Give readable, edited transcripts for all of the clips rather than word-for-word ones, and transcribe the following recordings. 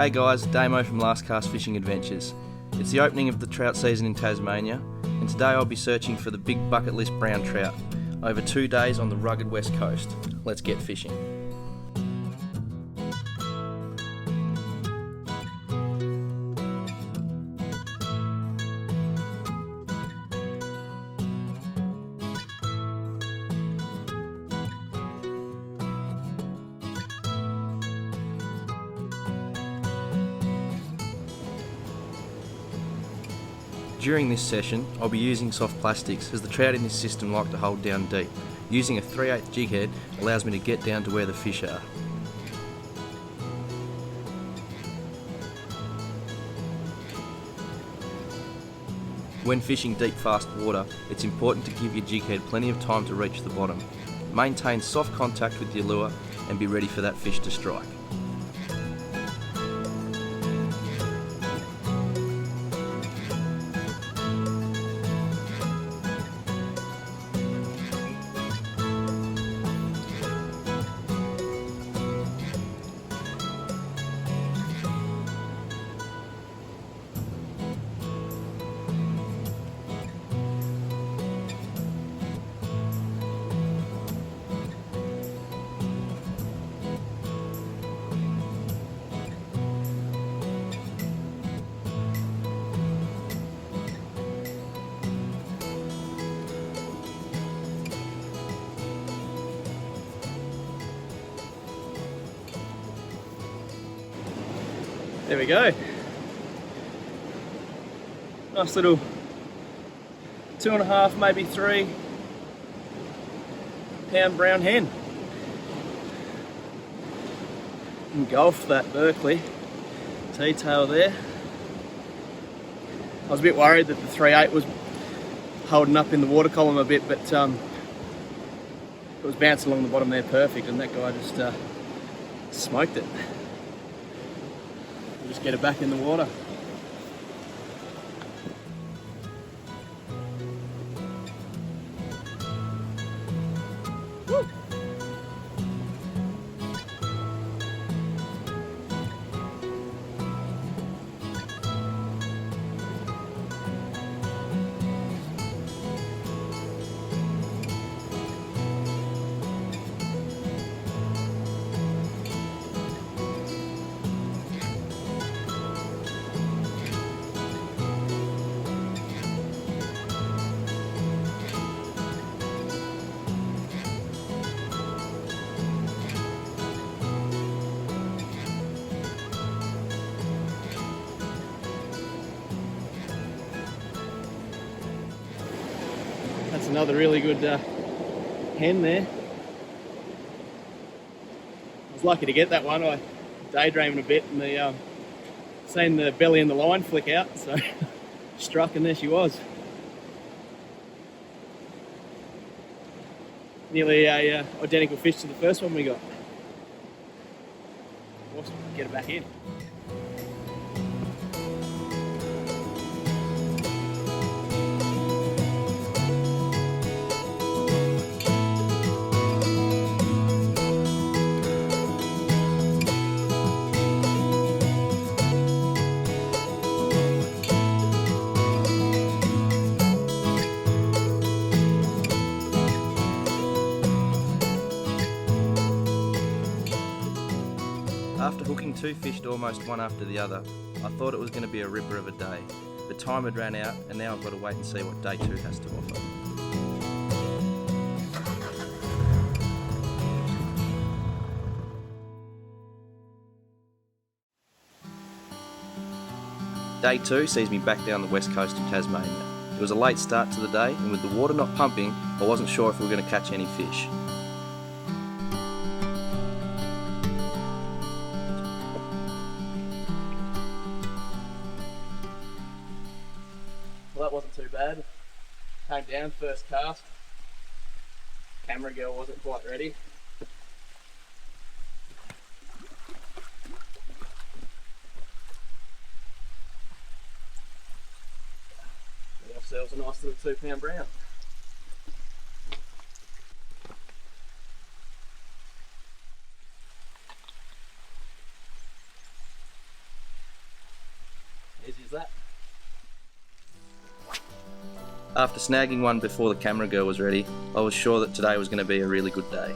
Hey guys, Damo from Last Cast Fishing Adventures. It's the opening of the trout season in Tasmania, and today I'll be searching for the big bucket list brown trout over 2 days on the rugged West Coast. Let's get fishing. During this session, I'll be using soft plastics as the trout in this system like to hold down deep. Using a 3/8 jig head allows me to get down to where the fish are. When fishing deep fast water, it's important to give your jig head plenty of time to reach the bottom. Maintain soft contact with your lure and be ready for that fish to strike. There we go. Nice little 2.5, maybe 3 pound brown hen. Engulfed that Berkley T-tail there. I was a bit worried that the 3/8 was holding up in the water column a bit, but it was bouncing along the bottom there perfect, and that guy just smoked it. Just get it back in the water. Woo. That's another really good hen there. I was lucky to get that one. I daydreaming a bit and seen the belly and the line flick out, so struck and there she was. Nearly a identical fish to the first one we got. Awesome, get it back in. After hooking 2 fish almost one after the other, I thought it was going to be a ripper of a day, but time had ran out and now I've got to wait and see what day 2 has to offer. Day 2 sees me back down the west coast of Tasmania. It was a late start to the day, and with the water not pumping, I wasn't sure if we were going to catch any fish. Well, that wasn't too bad. Came down first cast. Camera girl wasn't quite ready. Got ourselves a nice little 2 pound brown. as that. After snagging one before the camera girl was ready, I was sure that today was going to be a really good day.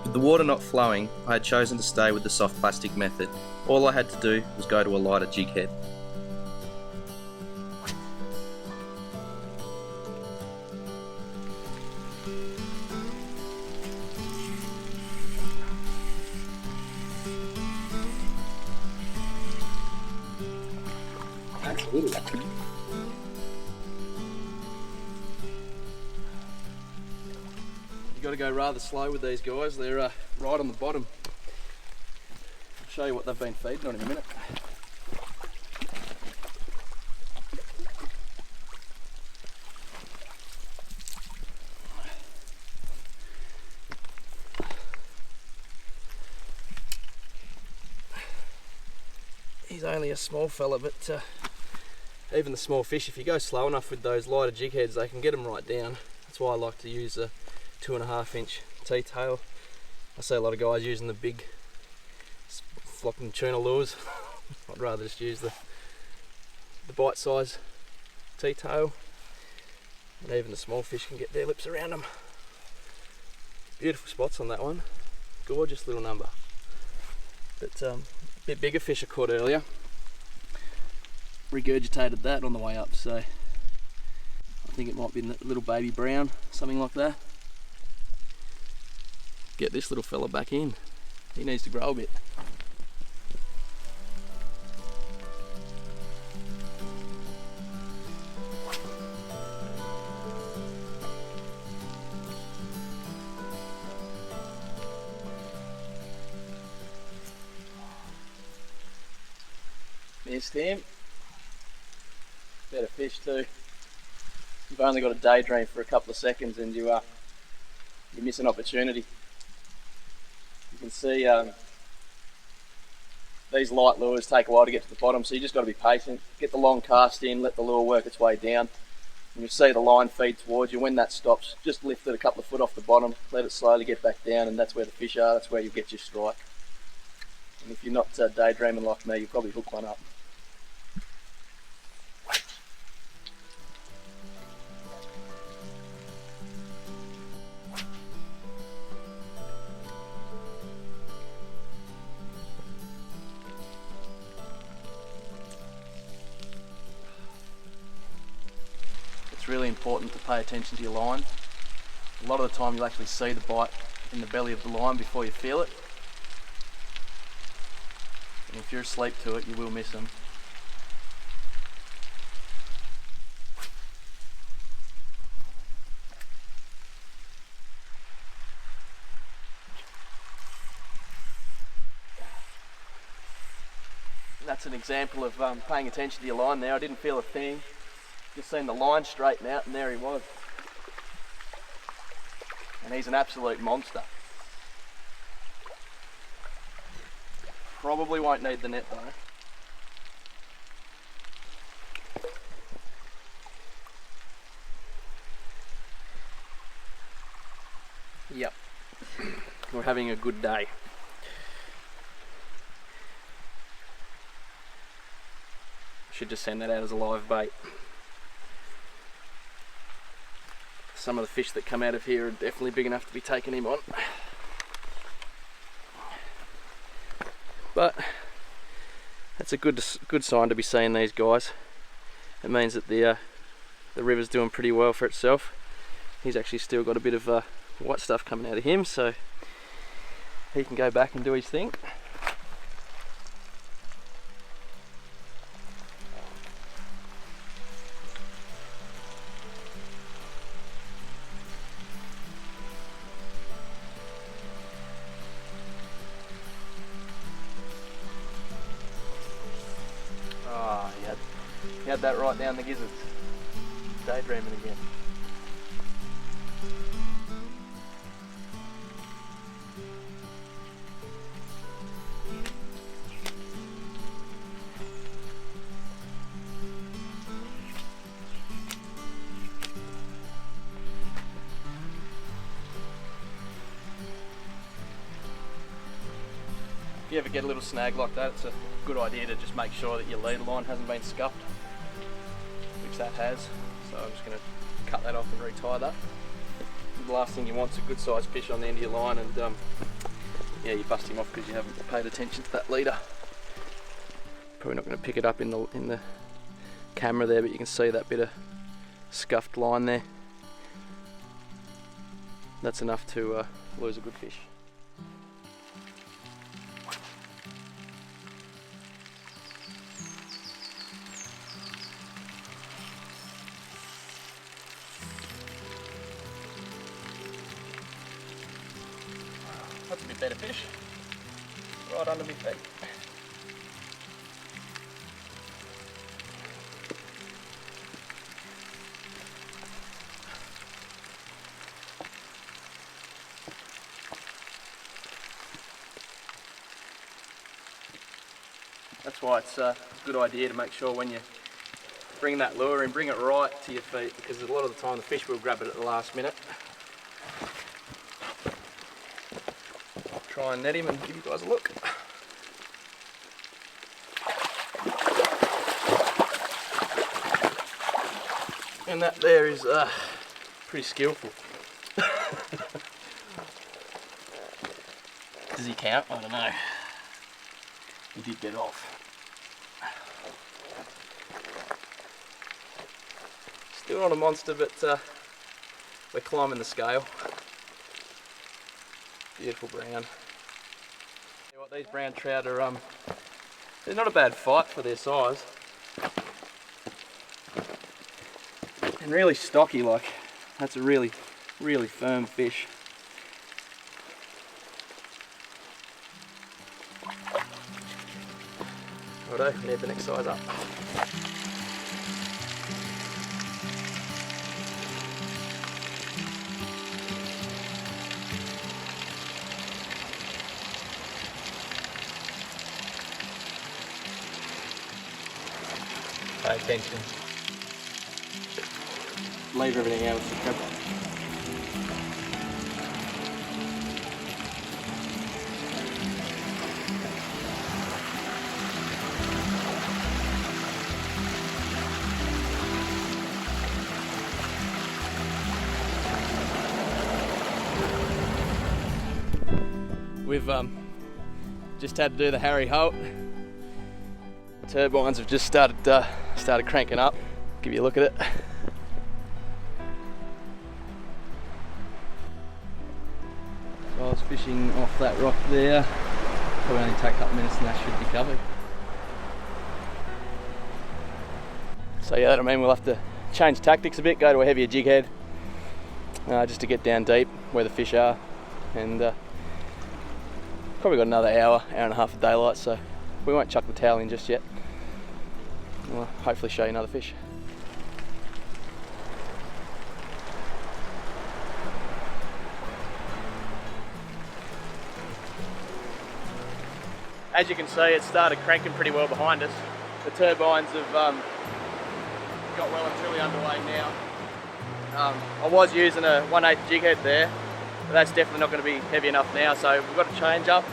With the water not flowing, I had chosen to stay with the soft plastic method. All I had to do was go to a lighter jig head. That's a little. Got to go rather slow with these guys. They're right on the bottom. I'll show you what they've been feeding on in a minute. He's only a small fella, but even the small fish, if you go slow enough with those lighter jig heads, they can get them right down. That's why I like to use a 2.5 inch T-tail. I see a lot of guys using the big flopping tuna lures. I'd rather just use the bite size T-tail, and even the small fish can get their lips around them. Beautiful spots on that one, gorgeous little number. But a bit bigger fish I caught earlier, regurgitated that on the way up, so I think it might be a little baby brown, something like that. Get this little fella back in. He needs to grow a bit. Missed him. Better fish too. You've only got a daydream for a couple of seconds and you miss an opportunity. You can see these light lures take a while to get to the bottom, so you just got to be patient. Get the long cast in, let the lure work its way down. And you'll see the line feed towards you. When that stops, just lift it a couple of foot off the bottom, let it slowly get back down, and that's where the fish are, that's where you'll get your strike. And if you're not daydreaming like me, you'll probably hook one up. It's really important to pay attention to your line. A lot of the time you'll actually see the bite in the belly of the line before you feel it. And if you're asleep to it, you will miss them. That's an example of paying attention to your line there. I didn't feel a thing. Just seen the line straighten out and there he was. And he's an absolute monster. Probably won't need the net though. Yep, we're having a good day. Should just send that out as a live bait. Some of the fish that come out of here are definitely big enough to be taking him on. But that's a good sign to be seeing these guys. It means that the river's doing pretty well for itself. He's actually still got a bit of white stuff coming out of him, so he can go back and do his thing. He had that right down the gizzards. Daydreaming again. If you ever get a little snag like that, it's a good idea to just make sure that your leader line hasn't been scuffed, which that has. So I'm just going to cut that off and retie that. The last thing you want is a good sized fish on the end of your line, and yeah, you bust him off because you haven't paid attention to that leader. Probably not going to pick it up in the camera there, but you can see that bit of scuffed line there. That's enough to lose a good fish. That's a bit better fish. Right under my feet. That's why it's a good idea to make sure when you bring that lure in, bring it right to your feet, because a lot of the time the fish will grab it at the last minute. Try and net him and give you guys a look. And that there is pretty skillful. Does he count? I don't know. He did get off. Still not a monster, but we're climbing the scale. Beautiful brown. What, these brown trout are they're not a bad fight for their size. And really stocky, like that's a really firm fish. Righto, need the next size up. Pay attention. Leave everything else to cover. We've just had to do the Harry Holt. Turbines have just started cranking up. Give you a look at it. So I was fishing off that rock there. Probably only take a couple minutes and that should be covered. So yeah, that'll mean we'll have to change tactics a bit, go to a heavier jig head, just to get down deep where the fish are, and probably got another hour and a half of daylight, so we won't chuck the towel in just yet. We'll hopefully show you another fish. As you can see, it started cranking pretty well behind us. The turbines have got well and truly underway now. I was using a 1/8 jig head there, but that's definitely not going to be heavy enough now, so we've got to change up,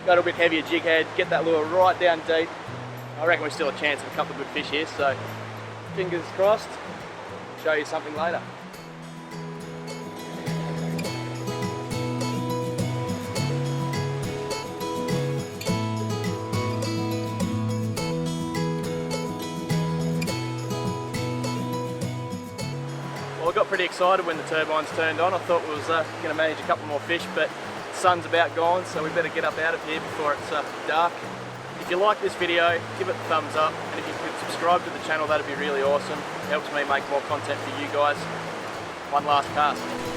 go to a bit heavier jig head, get that lure right down deep. I reckon we've still a chance of a couple of good fish here, so fingers crossed, show you something later. Well, I got pretty excited when the turbines turned on. I thought we was going to manage a couple more fish, but the sun's about gone, so we better get up out of here before it's dark. If you like this video, give it a thumbs up, and if you could subscribe to the channel, that'd be really awesome. It helps me make more content for you guys. One last cast.